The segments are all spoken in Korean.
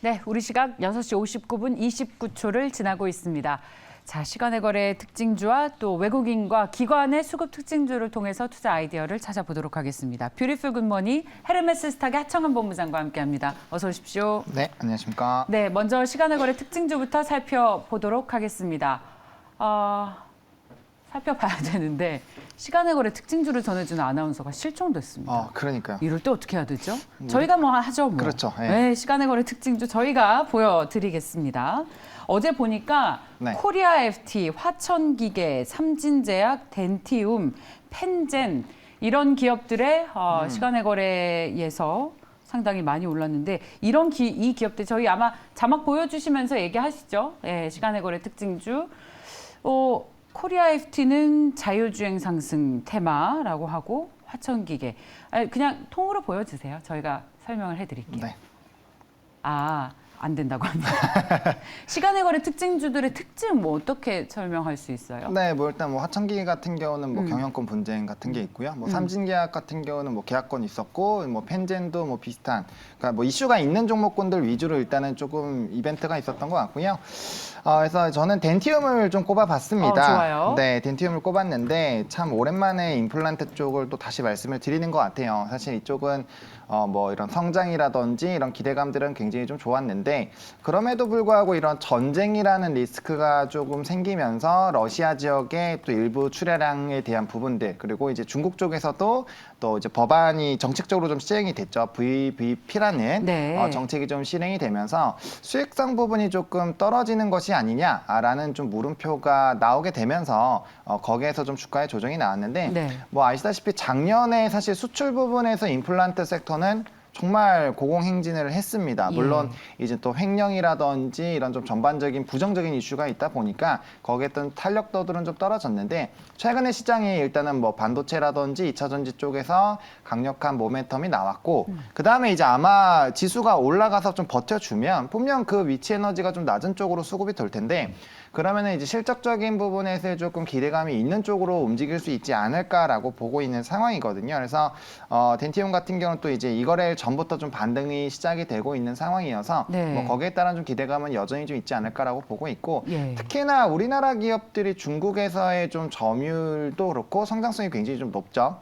네, 우리 시각 6시 59분 29초를 지나고 있습니다. 자, 시간의 거래 특징주와 또 외국인과 기관의 수급 특징주를 통해서 투자 아이디어를 찾아보도록 하겠습니다. 뷰티풀 굿모닝 헤르메스 스탁의 하청한 본부장과 함께합니다. 어서 오십시오. 네, 안녕하십니까. 네, 먼저 시간의 거래 특징주부터 살펴보도록 하겠습니다. 살펴봐야 되는데 시간의 거래 특징주를 전해주는 아나운서가 실종됐습니다. 그러니까요. 이럴 때 어떻게 해야 되죠? 저희가 뭐 하죠. 뭐. 그렇죠. 예. 네, 시간의 거래 특징주 저희가 보여드리겠습니다. 어제 보니까 네. 코리아 FT, 화천기계, 삼진제약, 덴티움, 펜젠 이런 기업들의 시간의 거래에서 상당히 많이 올랐는데 이 기업들 저희 아마 자막 보여주시면서 얘기하시죠. 네, 시간의 거래 특징주. 코리아 FT는 자율주행 상승 테마라고 하고 화천기계. 그냥 통으로 보여주세요. 저희가 설명을 해드릴게요. 네. 안 된다고 합니다. 시간의 거래 특징주들의 특징 뭐 어떻게 설명할 수 있어요? 네, 일단 화천기 같은 경우는 경영권 분쟁 같은 게 있고요. 삼진계약 같은 경우는 계약권 있었고, 펜젠도 비슷한, 그러니까 이슈가 있는 종목군들 위주로 일단은 조금 이벤트가 있었던 것 같고요. 그래서 저는 덴티움을 좀 꼽아봤습니다. 좋아요. 네, 덴티움을 꼽았는데 참 오랜만에 임플란트 쪽을 또 다시 말씀을 드리는 것 같아요. 사실 이쪽은 이런 성장이라든지 이런 기대감들은 굉장히 좀 좋았는데 그럼에도 불구하고 이런 전쟁이라는 리스크가 조금 생기면서 러시아 지역의 또 일부 출하량에 대한 부분들 그리고 이제 중국 쪽에서도 또 이제 법안이 정책적으로 좀 시행이 됐죠. VBP라는 네. 정책이 좀 실행이 되면서 수익성 부분이 조금 떨어지는 것이 아니냐라는 좀 물음표가 나오게 되면서 거기에서 좀 주가의 조정이 나왔는데 네. 아시다시피 작년에 사실 수출 부분에서 임플란트 섹터는 정말 고공행진을 했습니다. 물론 이제 또 횡령이라든지 이런 좀 전반적인 부정적인 이슈가 있다 보니까 거기에 어떤 탄력도들은 좀 떨어졌는데 최근에 시장이 일단은 반도체라든지 2차 전지 쪽에서 강력한 모멘텀이 나왔고 그 다음에 이제 아마 지수가 올라가서 좀 버텨주면 분명 그 위치 에너지가 좀 낮은 쪽으로 수급이 될 텐데 그러면은 이제 실적적인 부분에서 조금 기대감이 있는 쪽으로 움직일 수 있지 않을까라고 보고 있는 상황이거든요. 그래서 덴티움 같은 경우는 또 이제 이거래 전부터 좀 반등이 시작이 되고 있는 상황이어서 네. 거기에 따른 좀 기대감은 여전히 좀 있지 않을까라고 보고 있고 예. 특히나 우리나라 기업들이 중국에서의 좀 점유율도 그렇고 성장성이 굉장히 좀 높죠.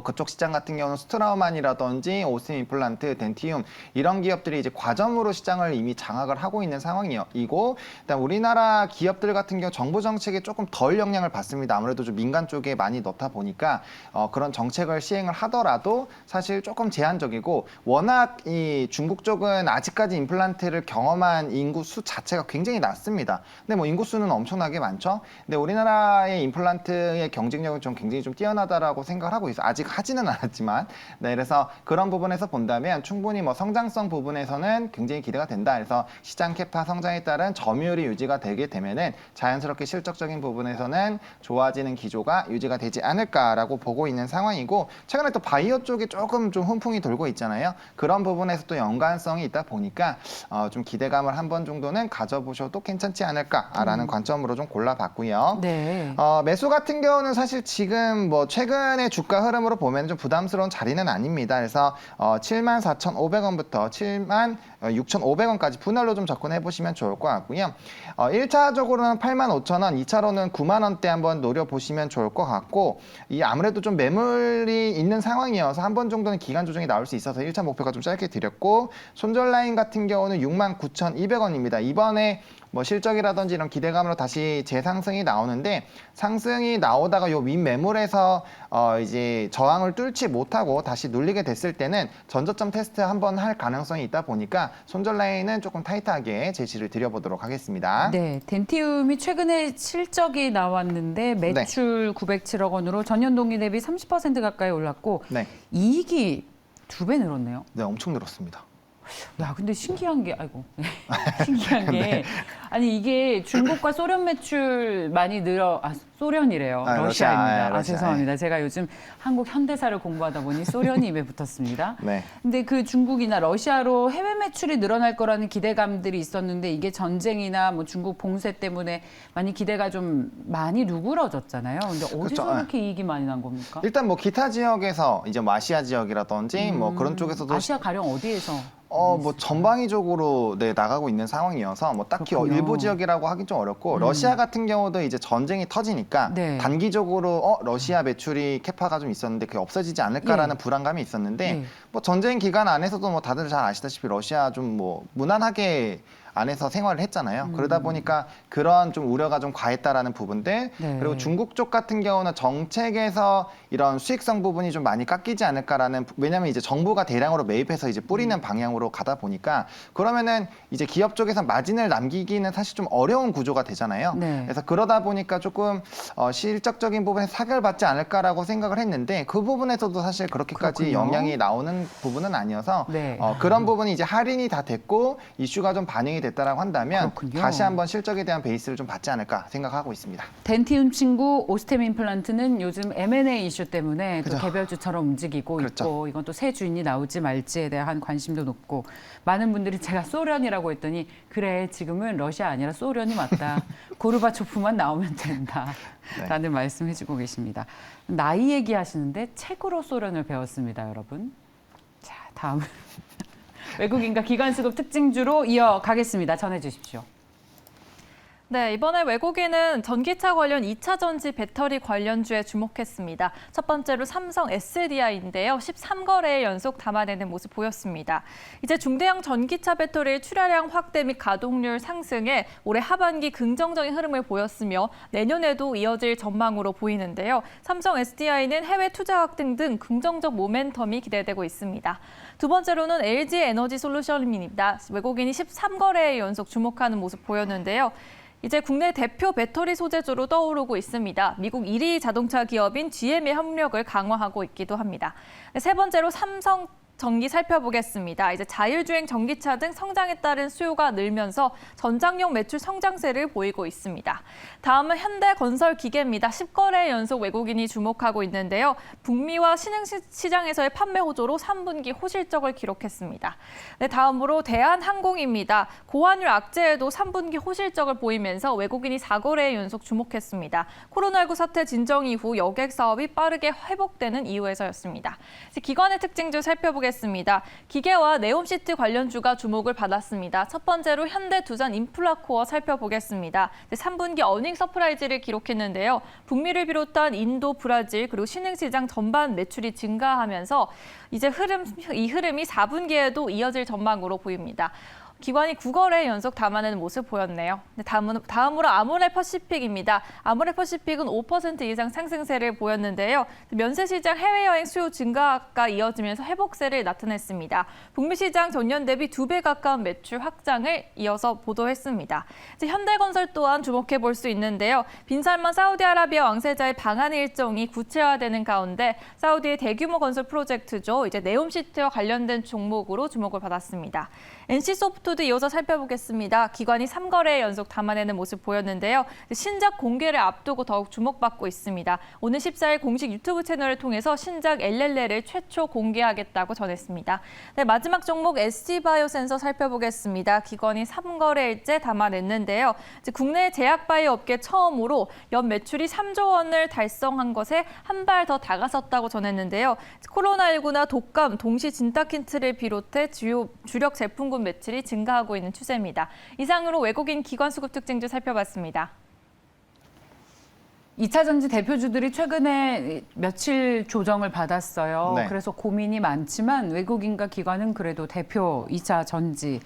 그쪽 시장 같은 경우는 스트라우만이라든지 오스틴 임플란트, 덴티움 이런 기업들이 이제 과점으로 시장을 이미 장악을 하고 있는 상황이고 일단 우리나라 기업들 같은 경우 정부 정책에 조금 덜 영향을 받습니다. 아무래도 좀 민간 쪽에 많이 넣다 보니까 그런 정책을 시행을 하더라도 사실 조금 제한적이고 워낙 이 중국 쪽은 아직까지 임플란트를 경험한 인구 수 자체가 굉장히 낮습니다. 근데 인구 수는 엄청나게 많죠. 근데 우리나라의 임플란트의 경쟁력은 좀 굉장히 좀 뛰어나다라고 생각을 하고 있어요. 아직 하지는 않았지만 그래서 그런 부분에서 본다면 충분히 성장성 부분에서는 굉장히 기대가 된다. 그래서 시장 캐파 성장에 따른 점유율이 유지가 되게 되면은 자연스럽게 실적적인 부분에서는 좋아지는 기조가 유지가 되지 않을까라고 보고 있는 상황이고 최근에 또 바이오 쪽에 조금 좀 훈풍이 돌고 있잖아요. 그런 부분에서 또 연관성이 있다 보니까 좀 기대감을 한 번 정도는 가져보셔도 괜찮지 않을까라는 관점으로 좀 골라봤고요. 네. 매수 같은 경우는 사실 지금 최근의 주가 흐름으로 보면 좀 부담스러운 자리는 아닙니다. 그래서 74,500원부터 76,500원까지 분할로 좀 접근해 보시면 좋을 것 같고요. 1차적으로는 85,000원, 2차로는 9만원대 한번 노려보시면 좋을 것 같고 아무래도 좀 매물이 있는 상황이어서 한 번 정도는 기간 조정이 나올 수 있어서 1차 목표가 좀 짧게 드렸고 손절 라인 같은 경우는 69,200원입니다. 이번에 실적이라든지 이런 기대감으로 다시 재상승이 나오는데 상승이 나오다가 요 윗매물에서 이제 저항을 뚫지 못하고 다시 눌리게 됐을 때는 전저점 테스트 한번 할 가능성이 있다 보니까 손절 라인은 조금 타이트하게 제시를 드려보도록 하겠습니다. 네, 덴티움이 최근에 실적이 나왔는데 매출 907억 원으로 전년 동기 대비 30% 가까이 올랐고 네. 이익이 2배 늘었네요. 네, 엄청 늘었습니다. 야, 근데 신기한 게 신기한 게 아니 이게 중국과 소련 매출 많이 소련이래요. 러시아입니다. 러시아, 죄송합니다. 제가 요즘 한국 현대사를 공부하다 보니 소련이 입에 붙었습니다. 네. 근데 그 중국이나 러시아로 해외 매출이 늘어날 거라는 기대감들이 있었는데 이게 전쟁이나 뭐 중국 봉쇄 때문에 많이 기대가 좀 많이 누그러졌잖아요. 근데 어디서 그렇죠. 그렇게 이익이 많이 난 겁니까? 일단 뭐 기타 지역에서 이제 뭐 아시아 지역이라든지 뭐 그런 쪽에서도 아시아 가령 어디에서? 뭐 전방위적으로 나가고 있는 상황이어서 뭐 딱히 그렇군요. 일부 지역이라고 하긴 좀 어렵고 러시아 같은 경우도 이제 전쟁이 터지니까 네. 단기적으로 러시아 매출이 캐파가 좀 있었는데 그게 없어지지 않을까라는 불안감이 있었는데 네. 뭐 전쟁 기간 안에서도 뭐 다들 잘 아시다시피 러시아 좀 뭐 무난하게 안에서 생활을 했잖아요. 그러다 보니까 그런 좀 우려가 좀 과했다라는 부분들 네. 그리고 중국 쪽 같은 경우는 정책에서 이런 수익성 부분이 좀 많이 깎이지 않을까라는 왜냐하면 이제 정부가 대량으로 매입해서 이제 뿌리는 방향으로 가다 보니까 그러면은 이제 기업 쪽에서 마진을 남기기는 사실 좀 어려운 구조가 되잖아요. 네. 그래서 그러다 보니까 조금 실적적인 부분에 사결받지 않을까라고 생각을 했는데 그 부분에서도 사실 그렇게까지 그렇군요. 영향이 나오는 부분은 아니어서 네. 그런 부분이 이제 할인이 다 됐고 이슈가 좀 반영이 됐다라고 한다면 그렇군요. 다시 한번 실적에 대한 베이스를 좀 받지 않을까 생각하고 있습니다. 덴티움 친구 오스템 임플란트는 요즘 M&A 이슈 때문에 또 그죠. 개별주처럼 움직이고 그렇죠. 있고 이건 또 새 주인이 나올지 말지에 대한 관심도 높고 많은 분들이 제가 소련이라고 했더니 그래 지금은 러시아 아니라 소련이 맞다. 고르바초프만 나오면 된다. 네. 라는 말씀해주고 계십니다. 나이 얘기하시는데 책으로 소련을 배웠습니다, 여러분. 자, 다음 외국인과 기관수급 특징주로 이어가겠습니다. 전해주십시오. 네, 이번에 외국인은 전기차 관련 2차 전지 배터리 관련주에 주목했습니다. 첫 번째로 삼성 SDI인데요. 13거래일 연속 담아내는 모습 보였습니다. 이제 중대형 전기차 배터리의 출하량 확대 및 가동률 상승에 올해 하반기 긍정적인 흐름을 보였으며 내년에도 이어질 전망으로 보이는데요. 삼성 SDI는 해외 투자 확대 등 긍정적 모멘텀이 기대되고 있습니다. 두 번째로는 LG 에너지 솔루션입니다. 외국인이 13거래일 연속 주목하는 모습 보였는데요. 이제 국내 대표 배터리 소재주로 떠오르고 있습니다. 미국 1위 자동차 기업인 GM의 협력을 강화하고 있기도 합니다. 세 번째로 삼성 전기 살펴보겠습니다. 이제 자율주행 전기차 등 성장에 따른 수요가 늘면서 전장용 매출 성장세를 보이고 있습니다. 다음은 현대건설기계입니다. 10거래 연속 외국인이 주목하고 있는데요. 북미와 신흥시장에서의 판매 호조로 3분기 호실적을 기록했습니다. 네, 다음으로 대한항공입니다. 고환율 악재에도 3분기 호실적을 보이면서 외국인이 4거래 연속 주목했습니다. 코로나19 사태 진정 이후 여객 사업이 빠르게 회복되는 이유에서였습니다. 기관의 특징주 살펴보겠습니다. 기계와 네옴시트 관련주가 주목을 받았습니다. 첫 번째로 현대두산 인플라코어 살펴보겠습니다. 3분기 어닝 서프라이즈를 기록했는데요. 북미를 비롯한 인도, 브라질 그리고 신흥시장 전반 매출이 증가하면서 이제 이 흐름이 4분기에도 이어질 전망으로 보입니다. 기관이 9거래 연속 담아내는 모습 보였네요. 다음으로 아모레퍼시픽입니다. 아모레퍼시픽은 5% 이상 상승세를 보였는데요. 면세시장 해외여행 수요 증가가 이어지면서 회복세를 나타냈습니다. 북미 시장 전년 대비 2배 가까운 매출 확장을 이어서 보도했습니다. 이제 현대건설 또한 주목해 볼 수 있는데요. 빈살만 사우디아라비아 왕세자의 방한 일정이 구체화되는 가운데 사우디의 대규모 건설 프로젝트죠. 이제 네옴시트와 관련된 종목으로 주목을 받았습니다. NC소프트도 이어서 살펴보겠습니다. 기관이 3거래 연속 담아내는 모습 보였는데요. 신작 공개를 앞두고 더욱 주목받고 있습니다. 오늘 14일 공식 유튜브 채널을 통해서 신작 LLL을 최초 공개하겠다고 전했습니다. 네, 마지막 종목 SG바이오센서 살펴보겠습니다. 기관이 3거래일째 담아냈는데요. 국내 제약바이오 업계 처음으로 연 매출이 3조 원을 달성한 것에 한 발 더 다가섰다고 전했는데요. 코로나19나 독감, 동시 진단키트를 비롯해 주력 제품군 매출이 증가하고 있는 추세입니다. 이상으로 외국인 기관 수급 특징주 살펴봤습니다. 2차 전지 대표주들이 최근에 며칠 조정을 받았어요. 네. 그래서 고민이 많지만 외국인과 기관은 그래도 대표 2차 전지,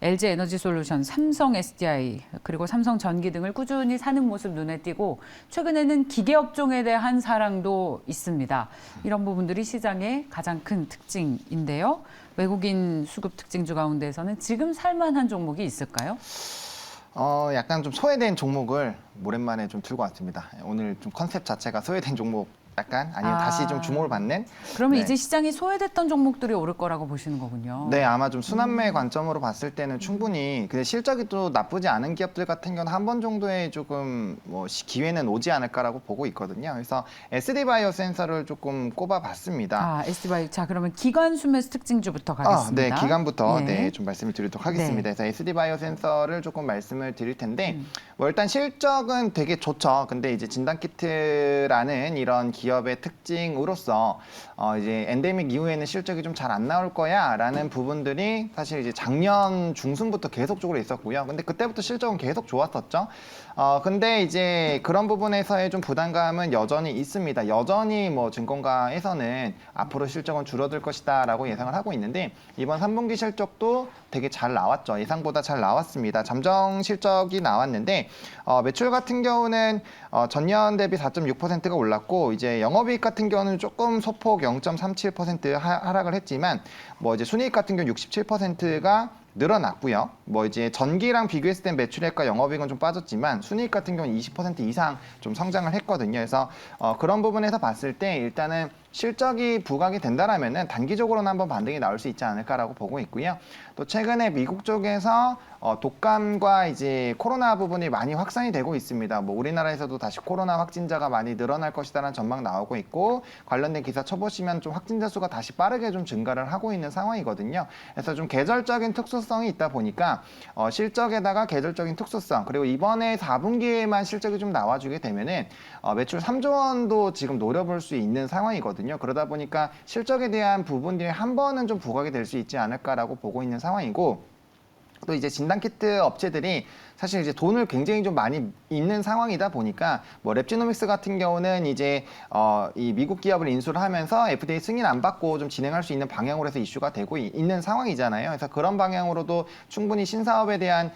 LG 에너지 솔루션, 삼성 SDI, 그리고 삼성 전기 등을 꾸준히 사는 모습 눈에 띄고 최근에는 기계업종에 대한 사랑도 있습니다. 이런 부분들이 시장의 가장 큰 특징인데요. 외국인 수급 특징주 가운데서는 지금 살만한 종목이 있을까요? 약간 좀 소외된 종목을 오랜만에 좀 들고 왔습니다. 오늘 좀 컨셉 자체가 소외된 종목 약간 아니면 다시 좀 주목을 받는. 그러면 네. 이제 시장이 소외됐던 종목들이 오를 거라고 보시는 거군요. 네, 아마 좀 순환매 관점으로 봤을 때는 충분히 근데 실적이 또 나쁘지 않은 기업들 같은 경우는 한 번 정도의 조금 뭐 기회는 오지 않을까라고 보고 있거든요. 그래서 SD바이오 센서를 조금 꼽아봤습니다. 아, SD바이오. 자, 그러면 기관 수매수 특징주부터 가겠습니다. 네, 기간부터 네. 좀 말씀을 드리도록 하겠습니다. 네. 그래서 SD바이오 센서를 조금 말씀을 드릴 텐데 뭐 일단 실적은 되게 좋죠. 근데 이제 진단키트라는 이런 기업의 특징으로서 이제 엔데믹 이후에는 실적이 좀 잘 안 나올 거야라는 부분들이 사실 이제 작년 중순부터 계속적으로 있었고요. 근데 그때부터 실적은 계속 좋았었죠. 근데 이제 그런 부분에서의 좀 부담감은 여전히 있습니다. 여전히 뭐 증권가에서는 앞으로 실적은 줄어들 것이다라고 예상을 하고 있는데 이번 3분기 실적도 되게 잘 나왔죠. 예상보다 잘 나왔습니다. 잠정 실적이 나왔는데 매출 같은 경우는 전년 대비 4.6%가 올랐고 이제 영업이익 같은 경우는 조금 소폭 0.37% 하락을 했지만 뭐 이제 순이익 같은 경우 67%가 늘어났고요. 뭐 이제 전기랑 비교했을 땐 매출액과 영업이익은 좀 빠졌지만 순이익 같은 경우는 20% 이상 좀 성장을 했거든요. 그래서 그런 부분에서 봤을 때 일단은 실적이 부각이 된다라면은 단기적으로는 한번 반등이 나올 수 있지 않을까라고 보고 있고요. 또 최근에 미국 쪽에서 독감과 이제 코로나 부분이 많이 확산이 되고 있습니다. 뭐 우리나라에서도 다시 코로나 확진자가 많이 늘어날 것이다라는 전망 나오고 있고 관련된 기사 쳐보시면 좀 확진자 수가 다시 빠르게 좀 증가를 하고 있는 상황이거든요. 그래서 좀 계절적인 특수성이 있다 보니까 실적에다가 계절적인 특수성 그리고 이번에 4분기에만 실적이 좀 나와주게 되면은 매출 3조 원도 지금 노려볼 수 있는 상황이거든요. 그러다 보니까 실적에 대한 부분들이 한 번은 좀 부각이 될 수 있지 않을까라고 보고 있는 상황이고 또 이제 진단키트 업체들이 사실 이제 돈을 굉장히 좀 많이 있는 상황이다 보니까 뭐 랩지노믹스 같은 경우는 이제 이 미국 기업을 인수를 하면서 FDA 승인 안 받고 좀 진행할 수 있는 방향으로 해서 이슈가 되고 있는 상황이잖아요. 그래서 그런 방향으로도 충분히 신사업에 대한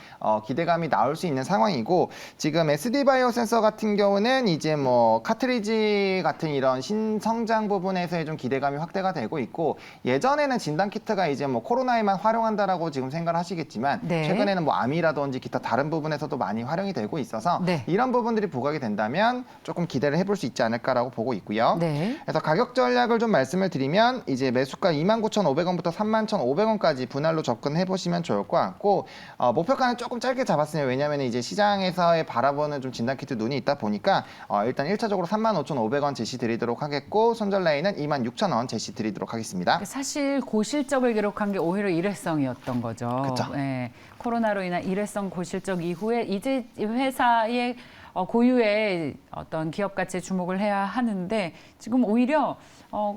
기대감이 나올 수 있는 상황이고 지금 SD바이오 센서 같은 경우는 이제 뭐 카트리지 같은 이런 신성장 부분에서의 좀 기대감이 확대가 되고 있고 예전에는 진단키트가 이제 뭐 코로나에만 활용한다라고 지금 생각을 하시겠지만 네. 최근에는 뭐 암이라든지 기타 다른 부분에서도 많이 활용이 되고 있어서 네. 이런 부분들이 부각이 된다면 조금 기대를 해볼 수 있지 않을까라고 보고 있고요. 네. 그래서 가격 전략을 좀 말씀을 드리면 이제 매수가 29,500원부터 31,500원까지 분할로 접근해 보시면 좋을 것 같고 목표가는 조금 짧게 잡았어요. 왜냐하면 이제 시장에서의 바라보는 좀 진단키트 눈이 있다 보니까 일단 1차적으로 35,500원 제시 드리도록 하겠고 손절 라인은 26,000원 제시 드리도록 하겠습니다. 사실 고실적을 기록한 게 오히려 일회성이었던 거죠. 그쵸. 네. 코로나로 인한 일회성 고실적 이후에 이제 회사의 고유의 어떤 기업 가치에 주목을 해야 하는데 지금 오히려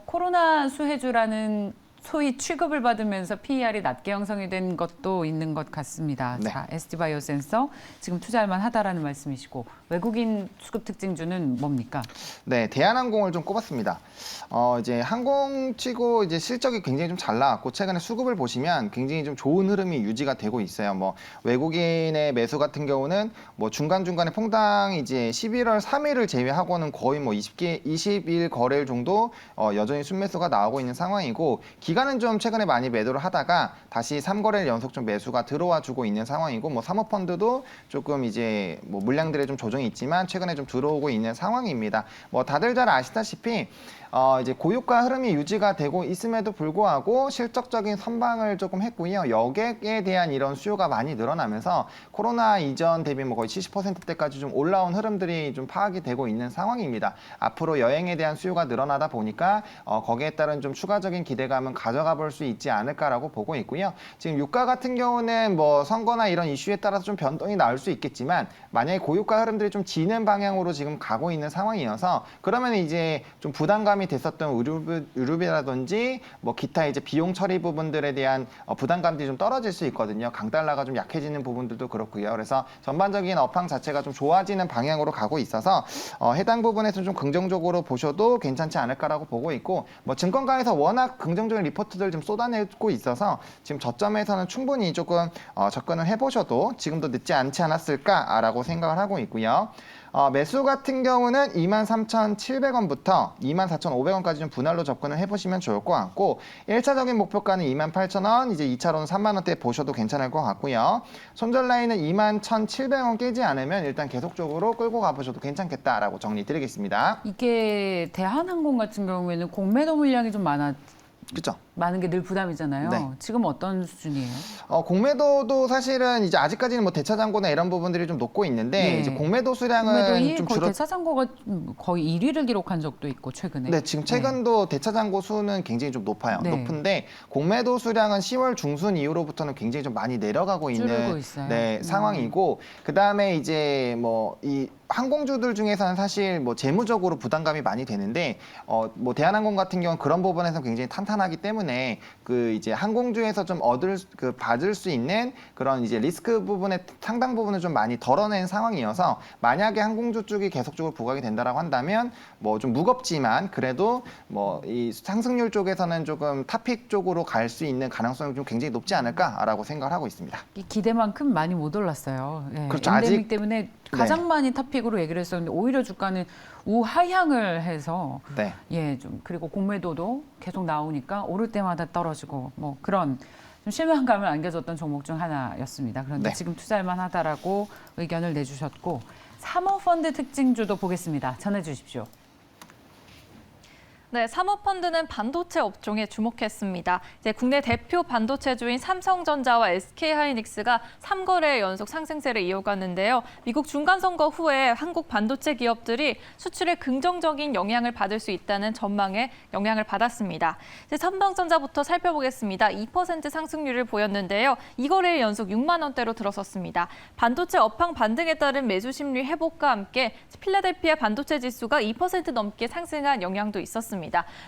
코로나 수혜주라는 소위 취급을 받으면서 PER이 낮게 형성이 된 것도 있는 것 같습니다. 네. 자, SD바이오 센서 지금 투자할 만하다라는 말씀이시고 외국인 수급 특징주는 뭡니까? 네, 대한항공을 좀 꼽았습니다. 이제 항공치고 이제 실적이 굉장히 좀 잘 나왔고 최근에 수급을 보시면 굉장히 좀 좋은 흐름이 유지가 되고 있어요. 뭐 외국인의 매수 같은 경우는 뭐 중간중간에 퐁당 이제 11월 3일을 제외하고는 거의 뭐 20일 거래일 정도 여전히 순매수가 나오고 있는 상황이고 기간은 좀 최근에 많이 매도를 하다가 다시 3거래일 연속 좀 매수가 들어와 주고 있는 상황이고 뭐 사모펀드도 조금 이제 뭐 물량들의 좀 조정이 있지만 최근에 좀 들어오고 있는 상황입니다. 뭐 다들 잘 아시다시피 이제 고유가 흐름이 유지가 되고 있음에도 불구하고 실적적인 선방을 조금 했고요. 여객에 대한 이런 수요가 많이 늘어나면서 코로나 이전 대비 뭐 거의 70%대까지 좀 올라온 흐름들이 좀 파악이 되고 있는 상황입니다. 앞으로 여행에 대한 수요가 늘어나다 보니까 거기에 따른 좀 추가적인 기대감은 가져가 볼 수 있지 않을까라고 보고 있고요. 지금 유가 같은 경우는 뭐 선거나 이런 이슈에 따라서 좀 변동이 나올 수 있겠지만 만약에 고유가 흐름들이 좀 지는 방향으로 지금 가고 있는 상황이어서 그러면 이제 좀 부담감이 됐었던 의료비라든지 뭐 기타 이제 비용 처리 부분들에 대한 부담감들이 좀 떨어질 수 있거든요. 강달러가 좀 약해지는 부분들도 그렇고요. 그래서 전반적인 업황 자체가 좀 좋아지는 방향으로 가고 있어서 해당 부분에서 좀 긍정적으로 보셔도 괜찮지 않을까라고 보고 있고 뭐 증권가에서 워낙 긍정적인 리포트들 좀 쏟아내고 있어서 지금 저점에서는 충분히 조금 접근을 해보셔도 지금도 늦지 않지 않았을까라고 생각을 하고 있고요. 매수 같은 경우는 23,700원부터 24,500원까지 좀 분할로 접근을 해보시면 좋을 것 같고 1차적인 목표가는 28,000원, 이제 2차로는 3만원대 보셔도 괜찮을 것 같고요. 손절 라인은 21,700원 깨지 않으면 일단 계속적으로 끌고 가보셔도 괜찮겠다라고 정리드리겠습니다. 이게 대한항공 같은 경우에는 공매도 물량이 좀 그렇죠? 많은 게 늘 부담이잖아요. 네. 지금 어떤 수준이에요? 공매도도 사실은 이제 아직까지는 뭐 대차장고나 이런 부분들이 좀 높고 있는데 네. 이제 공매도 수량은 공매도이 좀 거의 줄어. 대차장고가 거의 1위를 기록한 적도 있고 최근에. 네, 지금 최근도 대차장고 수는 굉장히 좀 높아요. 네. 높은데 공매도 수량은 10월 중순 이후로부터는 굉장히 좀 많이 내려가고 줄고 있는 있어요. 네, 상황이고 그다음에 이제 뭐 이 항공주들 중에서는 사실 뭐 재무적으로 부담감이 많이 되는데 뭐 대한항공 같은 경우는 그런 부분에서 굉장히 탄탄하기 때문에 그 이제 항공주에서 좀 받을 수 있는 그런 이제 리스크 부분의 상당 부분을 좀 많이 덜어낸 상황이어서 만약에 항공주 쪽이 계속적으로 부각이 된다라고 한다면 뭐 좀 무겁지만 그래도 뭐 이 상승률 쪽에서는 조금 탑픽 쪽으로 갈 수 있는 가능성이 좀 굉장히 높지 않을까라고 생각을 하고 있습니다. 이 기대만큼 많이 못 올랐어요. 예, 그렇죠. 엔데믹 아직- 때문에 가장 많이 탑픽으로 얘기를 했었는데 오히려 주가는 우하향을 해서 네. 예, 좀 그리고 공매도도 계속 나오니까 오를 때마다 떨어지고 뭐 그런 좀 실망감을 안겨줬던 종목 중 하나였습니다. 그런데 네. 지금 투자할 만하다라고 의견을 내주셨고 사모펀드 특징주도 보겠습니다. 전해주십시오. 네, 사모펀드는 반도체 업종에 주목했습니다. 이제 국내 대표 반도체주인 삼성전자와 SK하이닉스가 3거래 연속 상승세를 이어갔는데요. 미국 중간선거 후에 한국 반도체 기업들이 수출에 긍정적인 영향을 받을 수 있다는 전망에 영향을 받았습니다. 이제 삼성전자부터 살펴보겠습니다. 2% 상승률을 보였는데요. 2거래일 연속 6만 원대로 들어섰습니다. 반도체 업황 반등에 따른 매수 심리 회복과 함께 필라델피아 반도체 지수가 2% 넘게 상승한 영향도 있었습니다.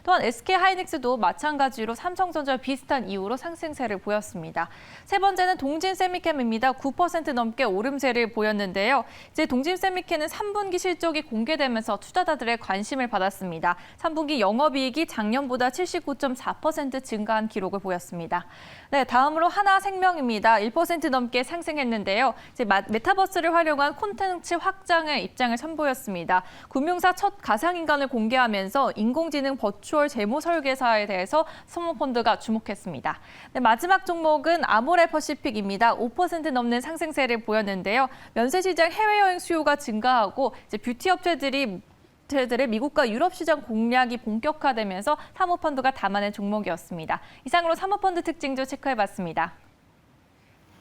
또한 SK하이닉스도 마찬가지로 삼성전자와 비슷한 이유로 상승세를 보였습니다. 세 번째는 동진세미캠입니다. 9% 넘게 오름세를 보였는데요. 이제 동진세미캠은 3분기 실적이 공개되면서 투자자들의 관심을 받았습니다. 3분기 영업이익이 작년보다 79.4% 증가한 기록을 보였습니다. 네, 다음으로 하나생명입니다. 1% 넘게 상승했는데요. 이제 메타버스를 활용한 콘텐츠 확장의 입장을 선보였습니다. 금융사 첫 가상인간을 공개하면서 인공지능 버추얼 재무 설계사에 대해서 사모펀드가 주목했습니다. 네, 마지막 종목은 아모레퍼시픽입니다. 5% 넘는 상승세를 보였는데요. 면세시장 해외여행 수요가 증가하고 이제 뷰티 업체들의 미국과 유럽 시장 공략이 본격화되면서 사모펀드가 담아낸 종목이었습니다. 이상으로 사모펀드 특징도 체크해봤습니다.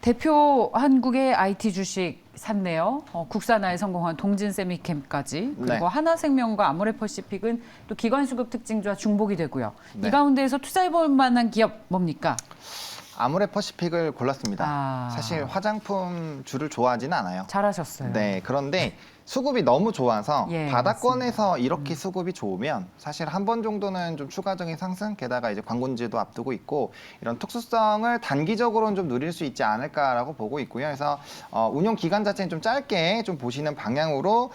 대표 한국의 IT 주식 샀네요. 국산화에 성공한 동진세미캠까지 그리고 네. 하나생명과 아모레퍼시픽은 또 기관수급 특징주와 중복이 되고요. 네. 이 가운데에서 투자해볼 만한 기업 뭡니까? 아모레퍼시픽을 골랐습니다. 아. 사실 화장품 주를 좋아하지는 않아요. 잘하셨어요. 네, 그런데 수급이 너무 좋아서 예, 바닥권에서 이렇게 수급이 좋으면 사실 한 번 정도는 좀 추가적인 상승, 게다가 이제 광고주도 앞두고 있고 이런 특수성을 단기적으로는 좀 누릴 수 있지 않을까라고 보고 있고요. 그래서 운용 기간 자체는 좀 짧게 좀 보시는 방향으로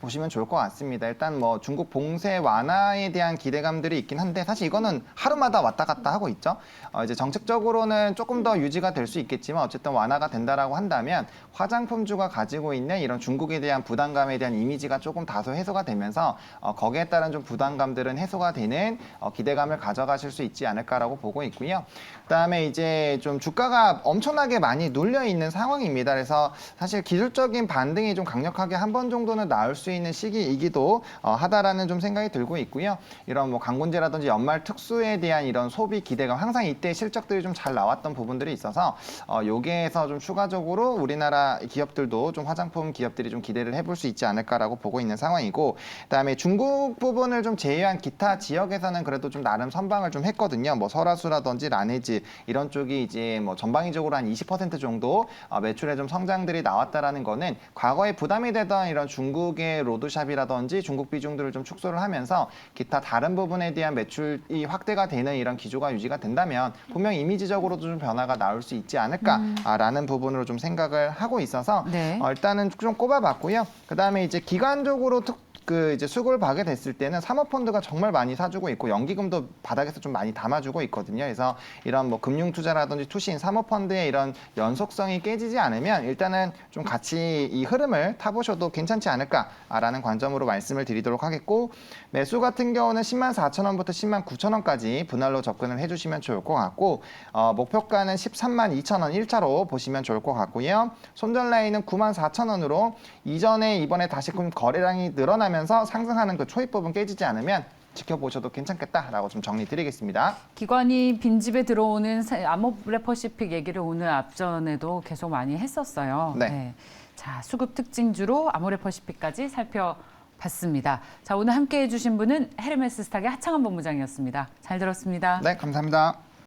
보시면 좋을 것 같습니다. 일단 뭐 중국 봉쇄 완화에 대한 기대감들이 있긴 한데 사실 이거는 하루마다 왔다 갔다 하고 있죠. 이제 정책적으로는 조금 더 유지가 될 수 있겠지만 어쨌든 완화가 된다라고 한다면 화장품주가 가지고 있는 이런 중국에 대한 부담감에 대한 이미지가 조금 다소 해소가 되면서 거기에 따른 좀 부담감들은 해소가 되는 기대감을 가져가실 수 있지 않을까라고 보고 있고요. 그다음에 이제 좀 주가가 엄청나게 많이 눌려 있는 상황입니다. 그래서 사실 기술적인 반등이 좀 강력하게 한 번 정도는 나올 수 있는 시기이기도 하다라는 좀 생각이 들고 있고요. 이런 뭐 강군제라든지 연말 특수에 대한 이런 소비 기대감 항상 이때 실적들이 좀 잘 나왔던 부분들이 있어서 여기에서 좀 추가적으로 우리나라 기업들도 좀 화장품 기업들이 좀 기대를 해볼 수 있지 않을까라고 보고 있는 상황이고 그다음에 중국 부분을 좀 제외한 기타 지역에서는 그래도 좀 나름 선방을 좀 했거든요. 뭐 설화수라든지 라네즈 이런 쪽이 이제 뭐 전방위적으로 한 20% 정도 매출에 좀 성장들이 나왔다라는 거는 과거에 부담이 되던 이런 중국의 로드샵이라든지 중국 비중들을 좀 축소를 하면서 기타 다른 부분에 대한 매출이 확대가 되는 이런 기조가 유지가 된다면 분명 이미지적으로도 좀 변화가 나올 수 있지 않을까라는 부분으로 좀 생각을 하고 있어서 네. 일단은 좀 꼽아봤고요. 그다음에 이제 기관적으로 이제 수급을 받게 됐을 때는 사모펀드가 정말 많이 사주고 있고 연기금도 바닥에서 좀 많이 담아주고 있거든요. 그래서 이런 뭐 금융투자라든지 투신, 사모펀드의 이런 연속성이 깨지지 않으면 일단은 좀 같이 이 흐름을 타보셔도 괜찮지 않을까라는 관점으로 말씀을 드리도록 하겠고, 매수 같은 경우는 104,000원부터 109,000원까지 분할로 접근을 해주시면 좋을 것 같고, 목표가는 132,000원 1차로 보시면 좋을 것 같고요. 손절 라인은 94,000원으로 이번에 다시 거래량이 늘어나면서 상승하는 그 초입 부분 깨지지 않으면 지켜보셔도 괜찮겠다라고 좀 정리 드리겠습니다. 기관이 빈집에 들어오는 아모레퍼시픽 얘기를 오늘 앞전에도 계속 많이 했었어요. 네. 자, 수급 특징주로 아모레퍼시픽까지 살펴봤습니다. 자, 오늘 함께해 주신 분은 헤르메스 스탁의 하창원 본부장이었습니다. 잘 들었습니다. 네, 감사합니다.